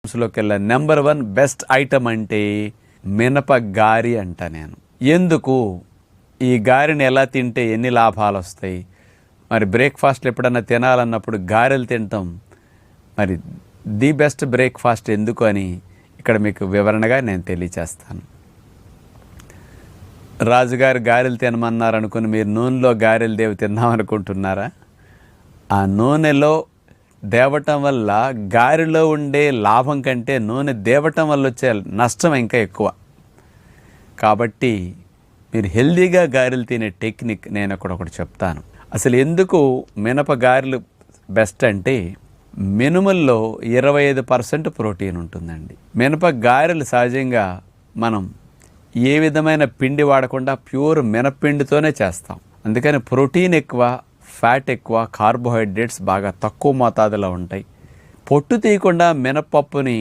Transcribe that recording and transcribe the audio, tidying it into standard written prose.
లోకెల్లా number 1 best item అంటే మినప గారి అంట నేను. ఎందుకు ఈ గారెని ఎలా తింటే ఎన్ని లాభాలు వస్తాయి, మరి బ్రేక్ఫాస్ట్లు ఎప్పుడన్నా తినాలన్నప్పుడు గారెలు తింటాం, మరి ది బెస్ట్ బ్రేక్ఫాస్ట్ ఎందుకు అని ఇక్కడ మీకు వివరణగా నేను తెలియచేస్తాను. రాజుగారు గారెలు తినమన్నారనుకుని మీరు నూనెలో గారెలు తిందామనుకుంటున్నారా? ఆ నూనెలో దేవటం వల్ల గారెలో ఉండే లాభం కంటే నూనె దేవటం వల్ల వచ్చే నష్టం ఇంకా ఎక్కువ. కాబట్టి మీరు హెల్దీగా గారెలు తినే టెక్నిక్ నేను ఒకటి చెప్తాను. అసలు ఎందుకు మినప గారెలు బెస్ట్ అంటే మినుముల్లో 25% ప్రోటీన్ ఉంటుందండి. మినప గారెలు సహజంగా మనం ఏ విధమైన పిండి వాడకుండా ప్యూర్ మినపిండితోనే చేస్తాం. అందుకని ప్రోటీన్ ఎక్కువ, ఫ్యాట్ ఎక్కువ, కార్బోహైడ్రేట్స్ బాగా తక్కువ మోతాదులో ఉంటాయి. పొట్టు తీయకుండా మినపప్పుని